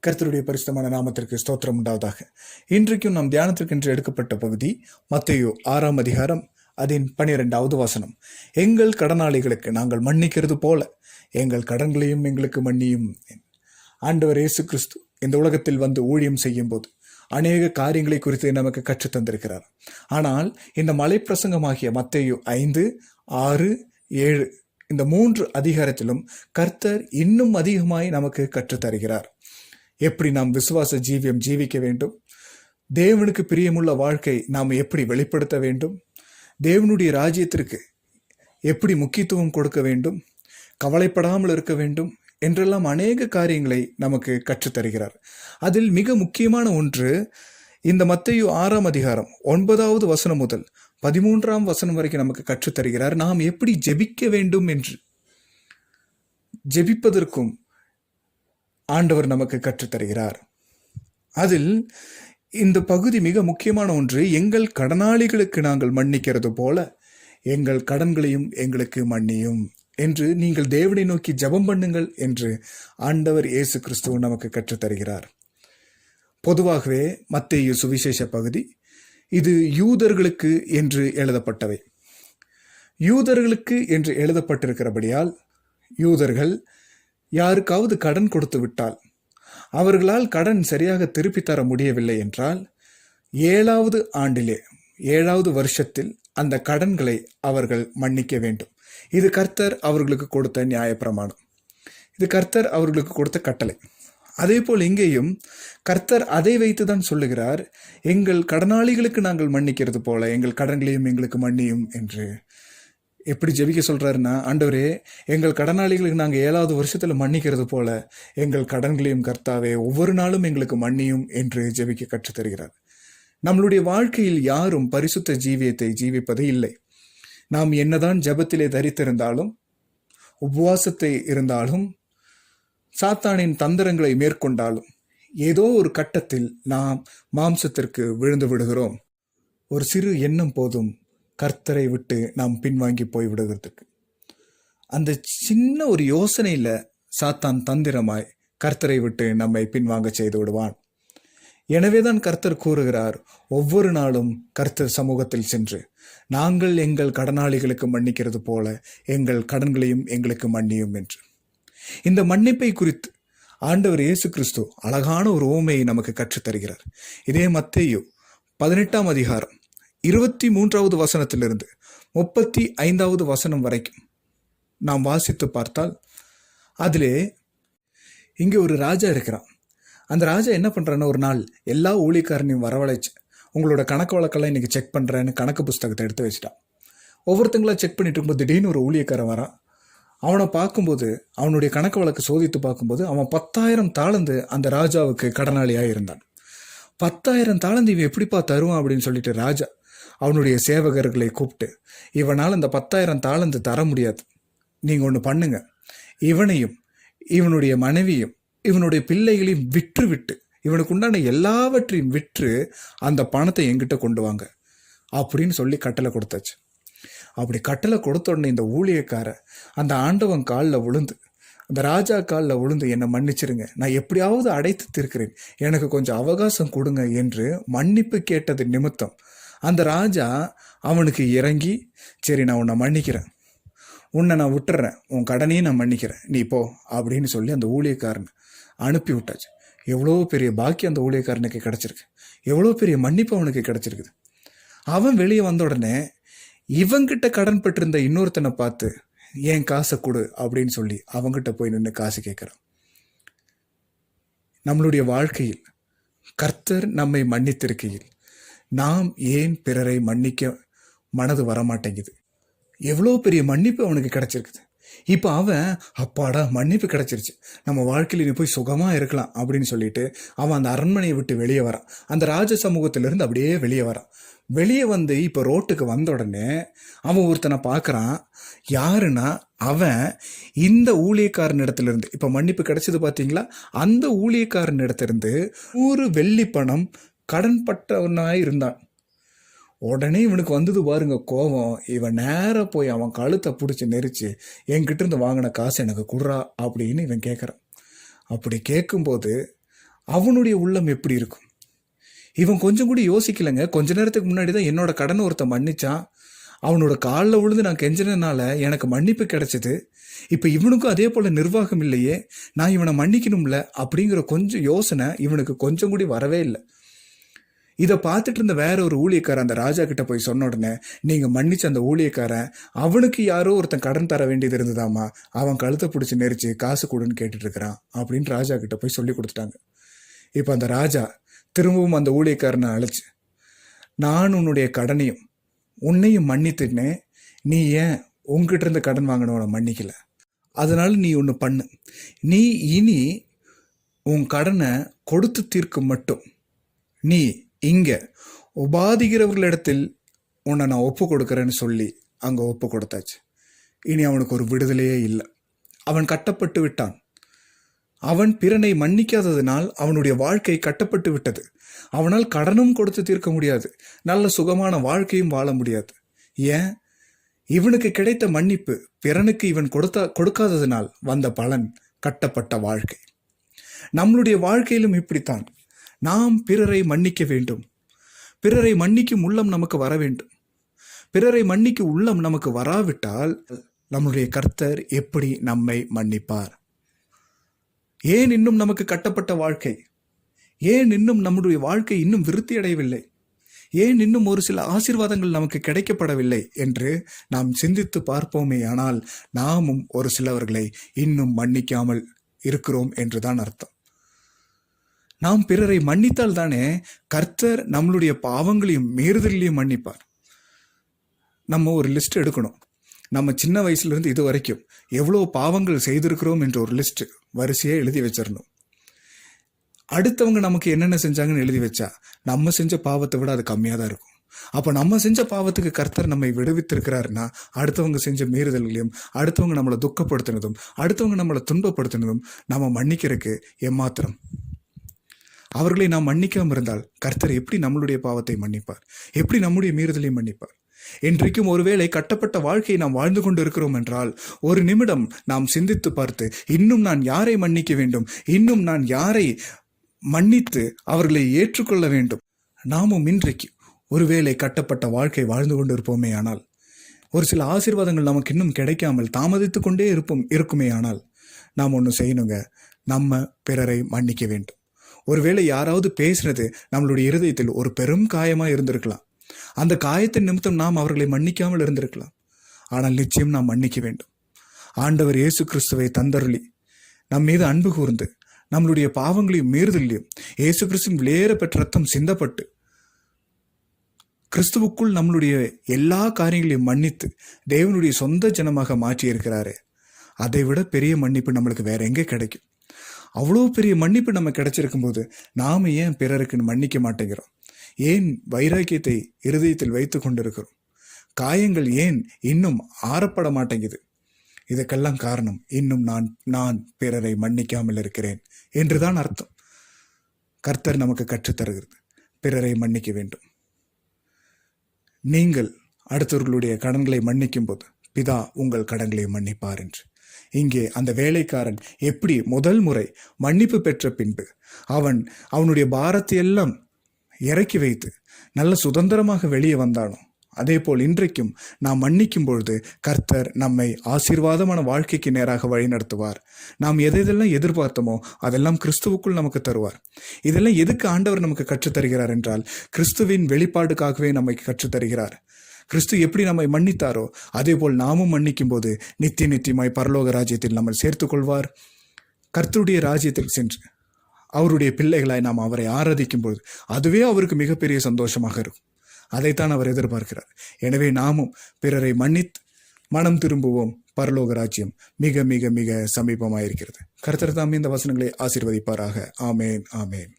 கர்த்தருடைய பரிசுத்தமான நாமத்திற்கு ஸ்தோத்திரம் உண்டாவதாக. இன்றைக்கும் நம் தியானத்திற்கென்று எடுக்கப்பட்ட பகுதி மத்தேயு 6ஆம் அதிகாரம், அதன் 12வது வசனம். எங்கள் கடனாளிகளுக்கு நாங்கள் மன்னிக்கிறது போல எங்கள் கடன்களையும் எங்களுக்கு மன்னியும். ஆண்டவர் இயேசு கிறிஸ்து இந்த உலகத்தில் வந்து ஊழியம் செய்யும் போது அநேக காரியங்களை குறித்து நமக்கு கற்றுத் தந்திருக்கிறார். ஆனால் இந்த மலை பிரசங்கமாகிய மத்தேயு 5, 6, 7 இந்த 3 அதிகாரத்திலும் கர்த்தர் இன்னும் அதிகமாய் நமக்கு கற்றுத் தருகிறார். எப்படி நாம் விசுவாச ஜீவியம் ஜீவிக்க வேண்டும், தேவனுக்கு பிரியமுள்ள வாழ்க்கை நாம் எப்படி வெளிப்படுத்த வேண்டும், தேவனுடைய ராஜ்யத்திற்கு எப்படி முக்கியத்துவம் கொடுக்க வேண்டும், கவலைப்படாமல் இருக்க வேண்டும் என்றெல்லாம் அநேக காரியங்களை நமக்கு கற்றுத்தருகிறார். அதில் மிக முக்கியமான ஒன்று இந்த மத்தேயு 6ஆம் அதிகாரம் 9வது வசனம் முதல் 13ஆம் வசனம் வரைக்கும் நமக்கு கற்றுத்தருகிறார். நாம் எப்படி ஜெபிக்க வேண்டும் என்று, ஜெபிப்பதற்கும் ஆண்டவர் நமக்கு கற்றுத்தருகிறார். அதில் இந்த பகுதி மிக முக்கியமான ஒன்று, எங்கள் கடனாளிகளுக்கு நாங்கள் மன்னிக்கிறது போல எங்கள் கடன்களையும் எங்களுக்கு மன்னியும் என்று நீங்கள் தேவனை நோக்கி ஜெபம் பண்ணுங்கள் என்று ஆண்டவர் இயேசு கிறிஸ்து நமக்கு கற்றுத்தருகிறார். பொதுவாகவே மத்தேயு சுவிசேஷ பகுதி இது யூதர்களுக்கு என்று எழுதப்பட்டவை. யூதர்களுக்கு என்று எழுதப்பட்டிருக்கிறபடியால் யூதர்கள் யாருக்காவது கடன் கொடுத்து விட்டால், அவர்களால் கடன் சரியாக திருப்பி தர முடியவில்லை என்றால் 7வது ஆண்டிலே 7வது வருஷத்தில் அந்த கடன்களை அவர்கள் மன்னிக்க வேண்டும். இது கர்த்தர் அவர்களுக்கு கொடுத்த நியாயப்பிரமாணம், இது கர்த்தர் அவர்களுக்கு கொடுத்த கட்டளை. அதே போல் இங்கேயும் கர்த்தர் அதை வைத்துதான் சொல்லுகிறார், எங்கள் கடனாளிகளுக்கு நாங்கள் மன்னிக்கிறது போல எங்கள் கடன்களையும் எங்களுக்கு மன்னியும் என்று. எப்படி ஜெபிக்க சொல்றாருன்னா, ஆண்டவரே எங்கள் கடனாளிகளுக்கு நாங்கள் 7வது வருஷத்துல மன்னிக்கிறது போல எங்கள் கடன்களையும் கர்த்தாவே ஒவ்வொரு நாளும் எங்களுக்கு மன்னியும் என்று ஜெபிக்க கற்றுத்தருகிறார். நம்மளுடைய வாழ்க்கையில் யாரும் பரிசுத்த ஜீவியத்தை ஜீவிப்பது இல்லை. நாம் என்னதான் ஜெபத்திலே தரித்திருந்தாலும், உபவாசத்தை இருந்தாலும், சாத்தானின் தந்திரங்களை மேற்கொண்டாலும் ஏதோ ஒரு கட்டத்தில் நாம் மாம்சத்திற்கு விழுந்து விடுகிறோம். ஒரு சிறு எண்ணம் போதும் கர்த்தரை விட்டு நாம் பின்வாங்கி போய் விடுகிறதுக்கு. அந்த சின்ன ஒரு யோசனையில சாத்தான் தந்திரமாய் கர்த்தரை விட்டு நம்மை பின்வாங்க செய்து விடுவான். எனவேதான் கர்த்தர் கூறுகிறார், ஒவ்வொரு நாளும் கர்த்தர் சமூகத்தில் சென்று நாங்கள் எங்கள் கடனாளிகளுக்கு மன்னிக்கிறது போல எங்கள் கடன்களையும் எங்களுக்கு மன்னியும் என்று. இந்த மன்னிப்பை குறித்து ஆண்டவர் இயேசு கிறிஸ்து அழகான ஒரு உவமையை நமக்கு கற்றுத்தருகிறார். இதே மத்தேயு 18ஆம் அதிகாரம் 23வது வசனத்திலிருந்து 35வது வசனம் வரைக்கும் நாம் வாசித்து பார்த்தால், அதிலே இங்கே ஒரு ராஜா இருக்கிறான். அந்த ராஜா என்ன பண்ணுறான்னா, ஒரு நாள் எல்லா ஊழியக்காரனையும் வரவழைச்சு உங்களோட கணக்கு வழக்கெல்லாம் இன்றைக்கி செக் பண்ணுறேன்னு கணக்கு புஸ்தகத்தை எடுத்து வச்சுட்டான். ஒவ்வொருத்தங்களா செக் பண்ணிட்டு இருக்கும்போது திடீர்னு ஒரு ஊழியக்காரன் வரான். அவனை பார்க்கும்போது, அவனுடைய கணக்கு வழக்கு சோதித்து பார்க்கும்போது, அவன் 10,000 தாளந்து அந்த ராஜாவுக்கு கடனாளியாக இருந்தான். 10,000 தாளந்து இவன் எப்படிப்பா தருவான் அப்படின்னு சொல்லிட்டு ராஜா அவனுடைய சேவகர்களை கூப்பிட்டு, இவனால் அந்த 10,000 தாளந்து தர முடியாது, நீங்கள் ஒன்று பண்ணுங்க, இவனையும் இவனுடைய மனைவியும் இவனுடைய பிள்ளைகளையும் விற்று இவனுக்கு உண்டான எல்லாவற்றையும் விற்று அந்த பணத்தை என்கிட்ட கொண்டு வாங்க அப்படின்னு சொல்லி கட்டளை கொடுத்தாச்சு. அப்படி கட்டளை கொடுத்த உடனே இந்த ஊழியக்கார அந்த ஆண்டவன் காலில் விழுந்து, அந்த ராஜா காலில் விழுந்து, என்னை மன்னிச்சிருங்க, நான் எப்படியாவது அடைத்து தீர்க்கிறேன், எனக்கு கொஞ்சம் அவகாசம் கொடுங்க என்று மன்னிப்பு கேட்டது நிமித்தம் அந்த ராஜா அவனுக்கு இறங்கி, சரி நான் உன்னை மன்னிக்கிறேன், உன்னை நான் விட்டுறேன், உன் கடனையும் நான் மன்னிக்கிறேன், நீ போ அப்படின்னு சொல்லி அந்த ஊழியக்காரனை அனுப்பி விட்டாச்சு. எவ்வளோ பெரிய பாக்கியம் அந்த ஊழியக்காரனுக்கு கிடச்சிருக்கு, எவ்வளோ பெரிய மன்னிப்பு அவனுக்கு கிடச்சிருக்குது. அவன் வெளியே வந்த உடனே இவங்கிட்ட கடன் பெற்றிருந்த இன்னொருத்தனை பார்த்து, ஏன் காசை கொடு அப்படின்னு சொல்லி அவங்ககிட்ட போய் நின்று காசு கேட்குறான். நம்மளுடைய வாழ்க்கையில் கர்த்தர் நம்மை மன்னித்திருக்கையில் நாம் ஏன் பிறரை மன்னிக்க மனது வரமாட்டேங்குது? எவ்வளோ பெரிய மன்னிப்பு அவனுக்கு கிடச்சிருக்குது. இப்போ அவன், அப்பாடா மன்னிப்பு கிடச்சிருச்சு, நம்ம வாழ்க்கையில் நீ போய் சுகமாக இருக்கலாம் அப்படின்னு சொல்லிட்டு அவன் அந்த அரண்மனையை விட்டு வெளியே வரான். அந்த ராஜ சமூகத்திலிருந்து அப்படியே வெளியே வரான். வெளியே வந்து இப்போ ரோட்டுக்கு வந்த உடனே அவன் ஒருத்தனை பார்க்குறான். யாருன்னா, அவன் இந்த ஊழியக்காரன் இடத்துலேருந்து, இப்போ மன்னிப்பு கிடைச்சது பார்த்தீங்களா, அந்த ஊழியக்காரன் இடத்துலேருந்து 100 வெள்ளி பணம் கடன் பட்டவனாய் இருந்தான். உடனே இவனுக்கு வந்தது பாருங்க கோபம். இவன் நேராக போய் அவன் கழுத்தை பிடிச்சி நெரிச்சு, என்கிட்ட இருந்து வாங்கின காசு எனக்கு குடுறா அப்படின்னு இவன் கேட்குறான். அப்படி கேட்கும்போது அவனுடைய உள்ளம் எப்படி இருக்கும்? இவன் கொஞ்சம் கூட யோசிக்கலைங்க. கொஞ்ச நேரத்துக்கு முன்னாடி தான் என்னோட கடனை ஒருத்தன் மன்னிச்சான். அவனோட காலில் விழுந்து நான் கெஞ்சினதுனால எனக்கு மன்னிப்பு கிடைச்சது. இப்போ இவனுக்கும் அதே போல் நிர்வாகம் இல்லையே, நான் இவனை மன்னிக்கணும்ல அப்படிங்கிற கொஞ்சம் யோசனை இவனுக்கு கொஞ்சம் கூட வரவே இல்லை. இதை பார்த்துட்டு இருந்த வேற ஒரு ஊழியக்காரன் அந்த ராஜா கிட்ட போய் சொன்ன உடனே, நீங்கள் மன்னிச்ச அந்த ஊழியக்காரன் அவனுக்கு யாரோ ஒருத்தன் கடன் தர வேண்டியது இருந்ததாமா, அவன் கழுத்தை பிடிச்சி நெரிச்சு காசு கொடுன்னு கேட்டுட்டு இருக்கிறான் அப்படின்னு ராஜா கிட்ட போய் சொல்லி கொடுத்துட்டாங்க. இப்போ அந்த ராஜா திரும்பவும் அந்த ஊழியக்காரனை அழைச்சு, நான் உன்னுடைய கடனையும் உன்னையும் மன்னித்துனேன், நீ ஏன் உங்ககிட்ட இருந்து கடன் வாங்கினவனை மன்னிக்கல? அதனால நீ ஒன்று பண்ணு, நீ இனி உன் கடனை கொடுத்து தீர்க்க மட்டும் நீ இங்கே உபாதிக்கிறவர்களிடத்தில் உன்னை நான் ஒப்பு கொடுக்குறேன்னு சொல்லி அங்கே ஒப்பு கொடுத்தாச்சு. இனி அவனுக்கு ஒரு விடுதலையே இல்லை. அவன் கட்டப்பட்டு விட்டான். அவன் பிறனை மன்னிக்காததினால் அவனுடைய வாழ்க்கை கட்டப்பட்டு விட்டது. அவனால் கடனும் கொடுத்து தீர்க்க முடியாது, நல்ல சுகமான வாழ்க்கையும் வாழ முடியாது. ஏன்? இவனுக்கு கிடைத்த மன்னிப்பு பிறனுக்கு இவன் கொடுக்காததினால் வந்த பலன் கட்டப்பட்ட வாழ்க்கை. நம்மளுடைய வாழ்க்கையிலும் இப்படித்தான். நாம் பிறரை மன்னிக்க வேண்டும். பிறரை மன்னிக்கும் உள்ளம் நமக்கு வர வேண்டும். பிறரை மன்னிக்கும் உள்ளம் நமக்கு வராவிட்டால் நம்முடைய கர்த்தர் எப்படி நம்மை மன்னிப்பார்? ஏன் இன்னும் நமக்கு கட்டப்பட்ட வாழ்க்கை? ஏன் இன்னும் நம்முடைய வாழ்க்கை இன்னும் விருத்தி அடையவில்லை? ஏன் இன்னும் ஒரு சில ஆசீர்வாதங்கள் நமக்கு கிடைக்கப்படவில்லை என்று நாம் சிந்தித்து பார்ப்போமே, ஆனால் நாமும் ஒரு சிலவர்களை இன்னும் மன்னிக்காமல் இருக்கிறோம் என்றுதான் அர்த்தம். நாம் பிறரை மன்னித்தால் தானே கர்த்தர் நம்மளுடைய பாவங்களையும் மீறுதலையும் மன்னிப்பார். நம்ம ஒரு லிஸ்ட் எடுக்கணும். நம்ம சின்ன வயசுலேருந்து இது வரைக்கும் எவ்வளோ பாவங்கள் செய்திருக்கிறோம் என்ற ஒரு லிஸ்ட் வரிசையை எழுதி வச்சிடணும். அடுத்தவங்க நமக்கு என்னென்ன செஞ்சாங்கன்னு எழுதி வச்சா நம்ம செஞ்ச பாவத்தை விட அது கம்மியாக தான் இருக்கும். அப்போ நம்ம செஞ்ச பாவத்துக்கு கர்த்தர் நம்மை விடுவித்திருக்கிறாருன்னா, அடுத்தவங்க செஞ்ச மீறுதல்களையும் அடுத்தவங்க நம்மளை துக்கப்படுத்தினதும் அடுத்தவங்க நம்மளை துன்பப்படுத்தினதும் நம்ம மன்னிக்கிறதுக்கு ஏமாத்திரம். அவர்களை நாம் மன்னிக்காமல் இருந்தால் கர்த்தர் எப்படி நம்மளுடைய பாவத்தை மன்னிப்பார்? எப்படி நம்முடைய மீறுதலை மன்னிப்பார்? இன்றைக்கும் ஒருவேளை கட்டப்பட்ட வாழ்க்கையை நாம் வாழ்ந்து கொண்டு இருக்கிறோம் என்றால், ஒரு நிமிடம் நாம் சிந்தித்து பார்த்து, இன்னும் நான் யாரை மன்னிக்க வேண்டும்? இன்னும் நான் யாரை மன்னித்து அவர்களை ஏற்றுக்கொள்ள வேண்டும்? நாமும் இன்றைக்கு ஒருவேளை கட்டப்பட்ட வாழ்க்கை வாழ்ந்து கொண்டு இருப்போமே ஆனால், ஒரு சில ஆசீர்வாதங்கள் நமக்கு இன்னும் கிடைக்காமல் தாமதித்து கொண்டே இருக்குமே ஆனால், நாம் ஒன்று செய்யணுங்க. நம்ம பிறரை மன்னிக்க வேண்டும். ஒருவேளை யாராவது பேசுனது நம்மளுடைய இருதயத்தில் ஒரு பெரும் காயமாக இருந்திருக்கலாம். அந்த காயத்தின் நிமித்தம் நாம் அவர்களை மன்னிக்காமல் இருந்திருக்கலாம். ஆனால் நிச்சயம் நாம் மன்னிக்க வேண்டும். ஆண்டவர் இயேசு கிறிஸ்துவை தந்தருளி நம் மீது அன்பு கூர்ந்து நம்மளுடைய பாவங்களையும் மீறுதலையும் இயேசு கிறிஸ்துவின் விலையேற பெற்ற ரத்தம் சிந்தப்பட்டு கிறிஸ்துவுக்குள் நம்மளுடைய எல்லா காரியங்களையும் மன்னித்து தேவனுடைய சொந்த ஜனமாக மாற்றி இருக்கிறாரு. அதை விட பெரிய மன்னிப்பு நம்மளுக்கு வேற எங்கே கிடைக்கும்? அவ்வளோ பெரிய மன்னிப்பு நம்ம கிடைச்சிருக்கும் போது நாம் ஏன் பிறருக்கு மன்னிக்க மாட்டேங்கிறோம்? ஏன் வைராக்கியத்தை இருதயத்தில் வைத்து கொண்டிருக்கிறோம்? காயங்கள் ஏன் இன்னும் ஆறப்பட மாட்டேங்குது? இதுக்கெல்லாம் காரணம் இன்னும் நான் பிறரை மன்னிக்காமல் இருக்கிறேன் என்றுதான் அர்த்தம். கர்த்தர் நமக்கு கற்றுத்தருகிறது, பிறரை மன்னிக்க வேண்டும். நீங்கள் அடுத்தவர்களுடைய கடன்களை மன்னிக்கும் போது பிதா உங்கள் கடன்களை மன்னிப்பார் என்று. இங்கே அந்த வேலைக்காரன் எப்படி முதல் முறை மன்னிப்பு பெற்ற பின்பு அவனுடைய பாரத்தை எல்லாம் இறக்கி வைத்து நல்ல சுதந்திரமாக வெளியே வந்தானோ, அதே போல் இன்றைக்கும் நாம் மன்னிக்கும் பொழுது கர்த்தர் நம்மை ஆசீர்வாதமான வாழ்க்கைக்கு நேராக வழி நடத்துவார். நாம் எதெல்லாம் எதிர்பார்த்தோமோ அதெல்லாம் கிறிஸ்துவுக்குள் நமக்கு தருவார். இதெல்லாம் எதுக்கு ஆண்டவர் நமக்கு கற்றுத்தருகிறார் என்றால், கிறிஸ்துவின் வெளிப்பாடுக்காகவே நம்மை கற்றுத்தருகிறார். கிறிஸ்து எப்படி நம்மை மன்னித்தாரோ அதே போல் நாமும் மன்னிக்கும் போது நித்தியமாய் பரலோக ராஜ்யத்தில் நம்மை சேர்த்துக் கொள்வார். கர்த்தருடைய ராஜ்யத்தில் சென்று அவருடைய பிள்ளைகளாய் நாம் அவரை ஆராதிக்கும் போது அதுவே அவருக்கு மிகப்பெரிய சந்தோஷமாக இருக்கும். அதைத்தான் அவர் எதிர்பார்க்கிறார். எனவே நாமும் பிறரை மன்னித்து மனம் திரும்புவோம். பரலோக ராஜ்யம் மிக மிக மிக சமீபமாயிருக்கிறது. கர்த்தர் தாமே இந்த வசனங்களை ஆசீர்வதிப்பாராக. ஆமேன், ஆமேன்.